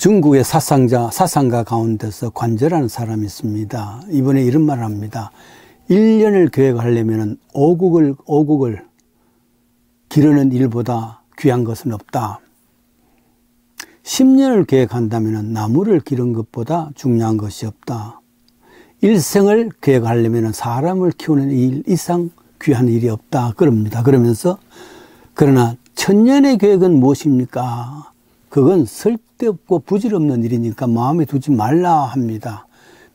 중국의 사상가 가운데서 관저라는 사람이 있습니다. 이번에 이런 말을 합니다. 1년을 계획하려면 오국을 기르는 일보다 귀한 것은 없다. 10년을 계획한다면 나무를 기르는 것보다 중요한 것이 없다. 일생을 계획하려면 사람을 키우는 일 이상 귀한 일이 없다. 그럽니다. 그러면서 그러나 천년의 계획은 무엇입니까? 그건 쓸데없고 부질없는 일이니까 마음에 두지 말라 합니다.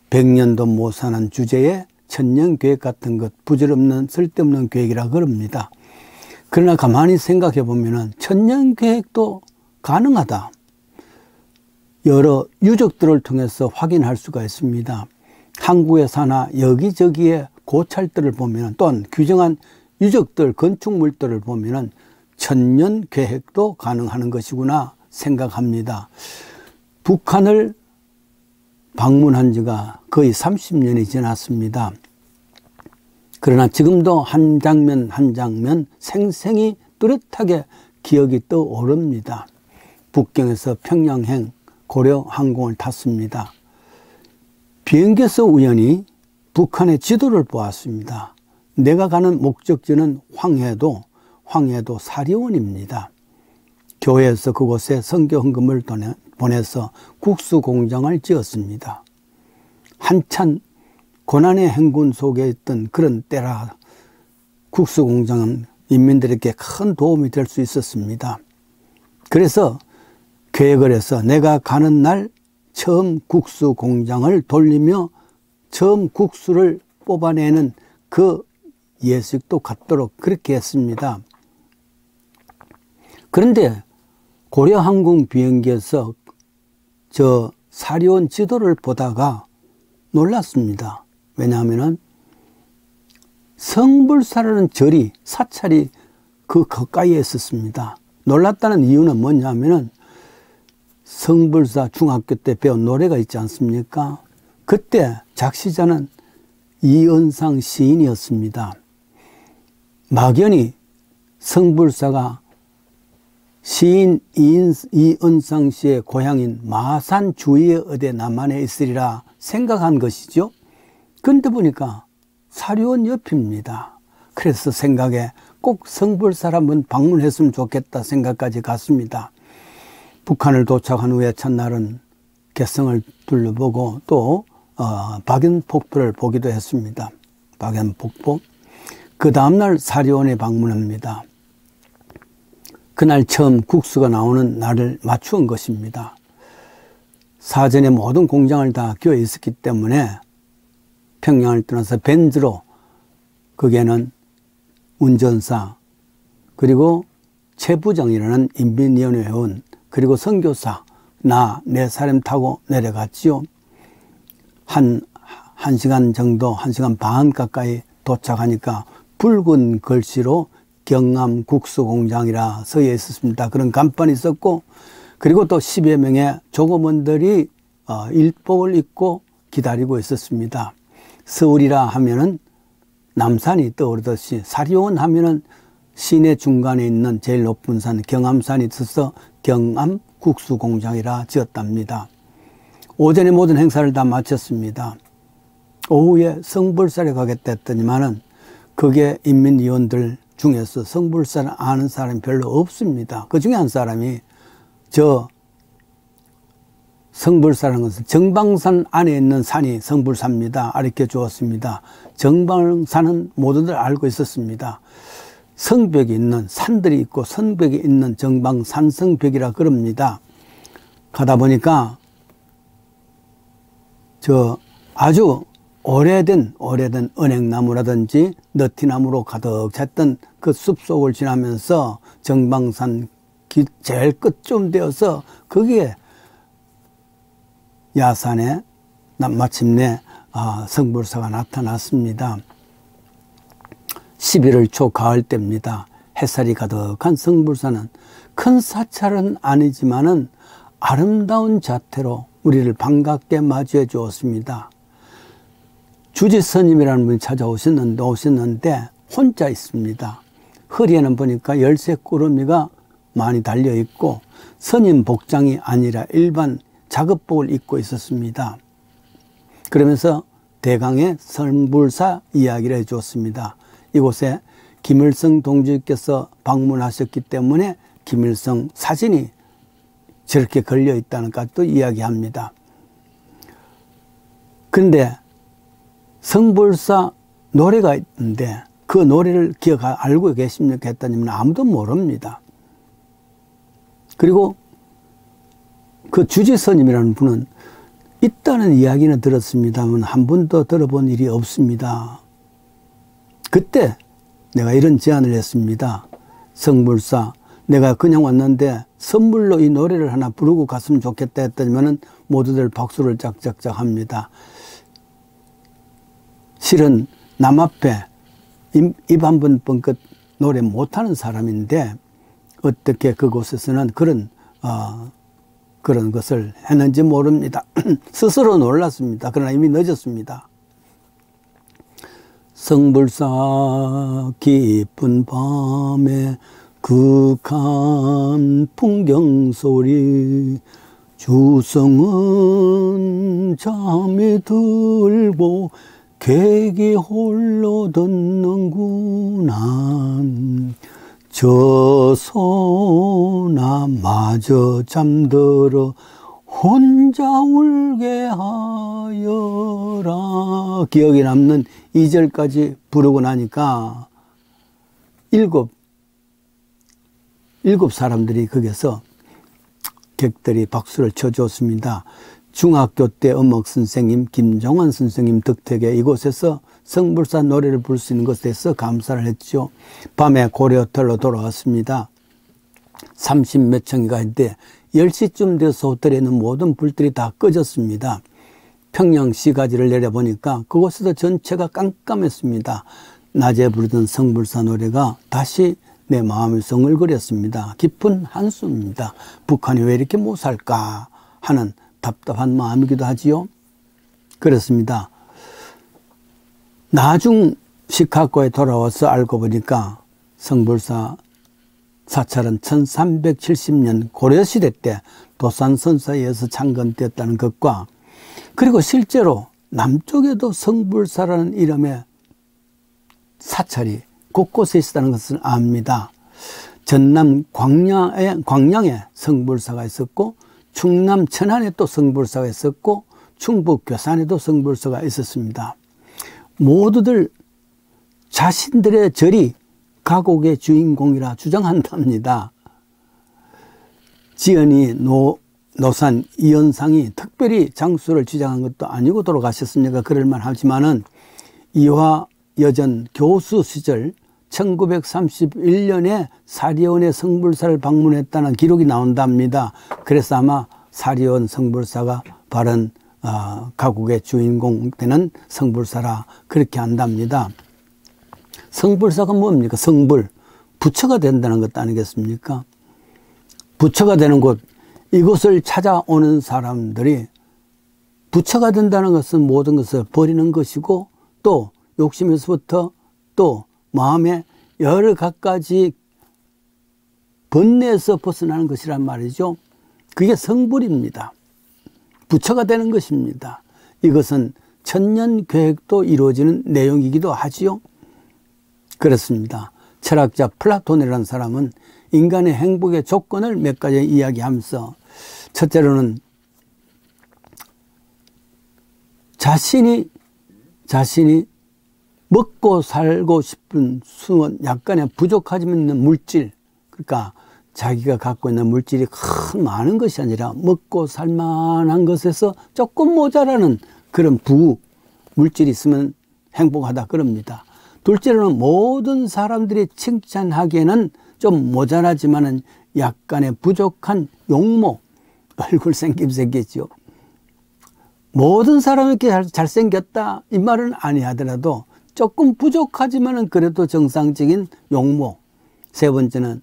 100년도 못 사는 주제에 천년 계획 같은 것 부질없는 쓸데없는 계획이라 그럽니다. 그러나 가만히 생각해 보면 천년 계획도 가능하다. 여러 유적들을 통해서 확인할 수가 있습니다. 한국의 산하 여기저기에 고찰들을 보면 또한 규정한 유적들, 건축물들을 보면 천년 계획도 가능한 것이구나 생각합니다. 북한을 방문한 지가 거의 30년이 지났습니다. 그러나 지금도 한 장면 한 장면 생생히 뚜렷하게 기억이 떠오릅니다. 북경에서 평양행 고려 항공을 탔습니다. 비행기에서 우연히 북한의 지도를 보았습니다. 내가 가는 목적지는 황해도 사리원입니다. 교회에서 그곳에 선교 헌금을 보내서 국수 공장을 지었습니다. 한참 고난의 행군 속에 있던 그런 때라 국수 공장은 인민들에게 큰 도움이 될 수 있었습니다. 그래서 계획을 해서 내가 가는 날 처음 국수 공장을 돌리며 처음 국수를 뽑아내는 그 예식도 갖도록 그렇게 했습니다. 그런데 고려항공 비행기에서 저 사리원 지도를 보다가 놀랐습니다. 왜냐하면 성불사라는 절이, 사찰이 그 가까이에 있었습니다. 놀랐다는 이유는 뭐냐면 성불사 중학교 때 배운 노래가 있지 않습니까? 그때 작시자는 이은상 시인이었습니다. 막연히 성불사가 시인 이은상 씨의 고향인 마산 주위의 어디 남한에 있으리라 생각한 것이죠. 그런데 보니까 사리원 옆입니다. 그래서 생각에 꼭 성불사를 한번 방문했으면 좋겠다 생각까지 갔습니다. 북한을 도착한 후에 첫날은 개성을 둘러보고 또 박연폭포를 보기도 했습니다. 박연폭포. 그 다음날 사리원에 방문합니다. 그날 처음 국수가 나오는 날을 맞추은 것입니다. 사전에 모든 공장을 다 끼워 있었기 때문에 평양을 떠나서 벤즈로 거기에는 운전사 그리고 최부장이라는 인민위원회 회원 그리고 선교사 네 사람 타고 내려갔지요. 한 시간 정도, 1시간 반 가까이 도착하니까 붉은 글씨로 경암 국수공장이라 서여 있었습니다. 그런 간판이 있었고 그리고 또 10여 명의 조교원들이 일복을 입고 기다리고 있었습니다. 서울이라 하면은 남산이 떠오르듯이 사리원 하면은 시내 중간에 있는 제일 높은 산 경암산이 있어서 경암 국수공장이라 지었답니다. 오전에 모든 행사를 다 마쳤습니다. 오후에 성불사에 가겠다 했더니만은 그게 인민위원들 중에서 성불사를 아는 사람이 별로 없습니다. 그 중에 한 사람이 저 성불사라는 것은 정방산 안에 있는 산이 성불사입니다. 가르쳐 주었습니다. 정방산은 모두들 알고 있었습니다. 성벽이 있는 산들이 있고 성벽이 있는 정방산성벽이라 그럽니다. 가다 보니까 저 아주 오래된 은행나무라든지 너티나무로 가득 찼던 그 숲속을 지나면서 정방산 제일 끝쯤 되어서 거기에 야산에 마침내 성불사가 나타났습니다. 11월 초 가을 때입니다. 햇살이 가득한 성불사는 큰 사찰은 아니지만은 아름다운 자태로 우리를 반갑게 맞이해 주었습니다. 주지스님이라는 분이 오셨는데 혼자 있습니다. 허리에는 보니까 열쇠 꾸러미가 많이 달려 있고 스님 복장이 아니라 일반 작업복을 입고 있었습니다. 그러면서 대강의 성불사 이야기를 해주었습니다. 이곳에 김일성 동지께서 방문하셨기 때문에 김일성 사진이 저렇게 걸려 있다는 것도 이야기합니다. 그런데 성불사 노래가 있는데 그 노래를 알고 계십니까 했더니 아무도 모릅니다. 그리고 그 주지스님이라는 분은 있다는 이야기는 들었습니다만 한 번도 들어본 일이 없습니다. 그때 내가 이런 제안을 했습니다. 성불사, 내가 그냥 왔는데 선물로 이 노래를 하나 부르고 갔으면 좋겠다 했더니만은 모두들 박수를 짝짝짝 합니다. 실은 남 앞에 입 한 번 뻥끗 노래 못하는 사람인데 어떻게 그곳에서는 그런 것을 했는지 모릅니다. 스스로 놀랐습니다. 그러나 이미 늦었습니다. 성불사 깊은 밤에 극한 풍경 소리 주성은 잠이 들고 객이 홀로 듣는구나. 저 소나 마저 잠들어 혼자 울게 하여라. 기억에 남는 2절까지 부르고 나니까 일곱 사람들이 거기서 객들이 박수를 쳐줬습니다. 중학교 때 음악 선생님 김종환 선생님 덕택에 이곳에서 성불사 노래를 부를 수 있는 것에 대해서 감사를 했죠. 밤에 고려호텔로 돌아왔습니다. 30몇 층이 가는데 10시쯤 돼서 호텔에 있는 모든 불들이 다 꺼졌습니다. 평양 시가지를 내려보니까 그곳에서 전체가 깜깜했습니다. 낮에 부르던 성불사 노래가 다시 내 마음을 성을거렸습니다. 깊은 한숨입니다. 북한이 왜 이렇게 못 살까 하는 답답한 마음이기도 하지요. 그렇습니다. 나중 시카고에 돌아와서 알고 보니까 성불사 사찰은 1370년 고려시대 때 도산선사에 의해서 창건되었다는 것과 그리고 실제로 남쪽에도 성불사라는 이름의 사찰이 곳곳에 있었다는 것을 압니다. 전남 광양에 성불사가 있었고 충남 천안에 또 성불사가 있었고 충북 괴산에도 성불사가 있었습니다. 모두들 자신들의 절이 가곡의 주인공이라 주장한답니다. 지연이 노산 이현상이 특별히 장수를 주장한 것도 아니고 돌아가셨으니까 그럴만 하지만은 이화 여전 교수 시절 1931년에 사리온의 성불사를 방문했다는 기록이 나온답니다. 그래서 아마 사리온 성불사가 바른 가국의 주인공 되는 성불사라 그렇게 한답니다. 성불사가 뭡니까? 성불, 부처가 된다는 것 아니겠습니까? 부처가 되는 곳, 이곳을 찾아오는 사람들이 부처가 된다는 것은 모든 것을 버리는 것이고 또 욕심에서부터 또 마음에 여러 가지 번뇌에서 벗어나는 것이란 말이죠. 그게 성불입니다. 부처가 되는 것입니다. 이것은 천년 계획도 이루어지는 내용이기도 하지요. 그렇습니다. 철학자 플라톤이라는 사람은 인간의 행복의 조건을 몇 가지 이야기하면서 첫째로는 자신이 먹고 살고 싶은 수원 약간의 부족하지만 있는 물질, 그러니까 자기가 갖고 있는 물질이 많은 것이 아니라 먹고 살만한 것에서 조금 모자라는 그런 물질이 있으면 행복하다 그럽니다. 둘째로는 모든 사람들이 칭찬하기에는 좀 모자라지만은 약간의 부족한 용모, 얼굴 생김새겠죠. 모든 사람이 이렇게 잘생겼다 이 말은 아니하더라도 조금 부족하지만은 그래도 정상적인 용모. 세 번째는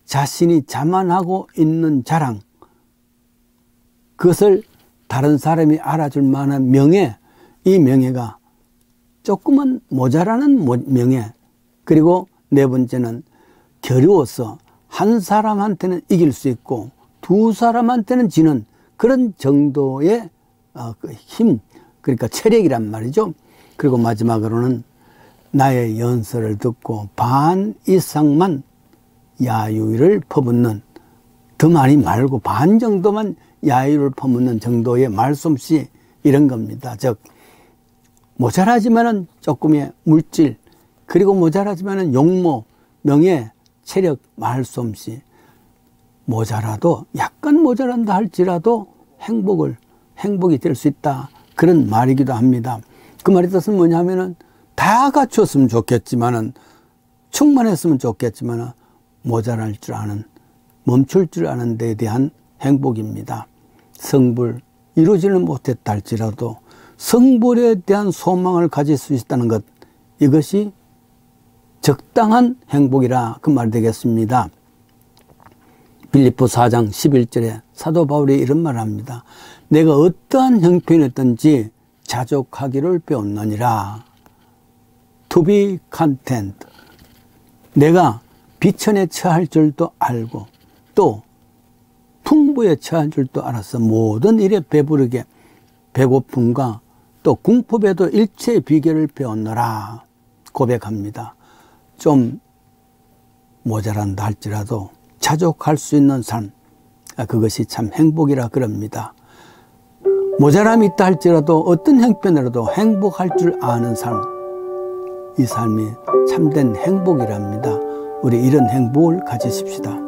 자신이 자만하고 있는 자랑. 그것을 다른 사람이 알아줄 만한 명예. 이 명예가 조금은 모자라는 명예. 그리고 네 번째는 겨루어서 한 사람한테는 이길 수 있고 두 사람한테는 지는 그런 정도의 그 힘, 그러니까 체력이란 말이죠. 그리고 마지막으로는 나의 연설을 듣고 반 이상만 야유를 퍼붓는, 더 많이 말고 반 정도만 야유를 퍼붓는 정도의 말솜씨, 이런 겁니다. 즉 모자라지만은 조금의 물질, 그리고 모자라지만은 용모, 명예, 체력, 말솜씨, 모자라도 약간 모자란다 할지라도 행복이 될 수 있다, 그런 말이기도 합니다. 그 말의 뜻은 뭐냐면은 다 갖추었으면 좋겠지만은, 충만했으면 좋겠지만은 모자랄 줄 아는, 멈출 줄 아는 데에 대한 행복입니다. 성불 이루지는 못했다 할지라도 성불에 대한 소망을 가질 수 있다는 것, 이것이 적당한 행복이라 그 말 되겠습니다. 빌립보 4장 11절에 사도 바울이 이런 말을 합니다. 내가 어떠한 형편이었든지 자족하기를 배웠느니라. To be content. 내가 비천에 처할 줄도 알고 또 풍부에 처할 줄도 알아서 모든 일에 배부르게, 배고픔과 또 궁핍에도 일체의 비결을 배웠노라 고백합니다. 좀 모자란다 할지라도 자족할 수 있는 삶, 그것이 참 행복이라 그럽니다. 모자람이 있다 할지라도 어떤 형편이라도 행복할 줄 아는 삶, 이 삶이 참된 행복이랍니다. 우리 이런 행복을 가지십시다.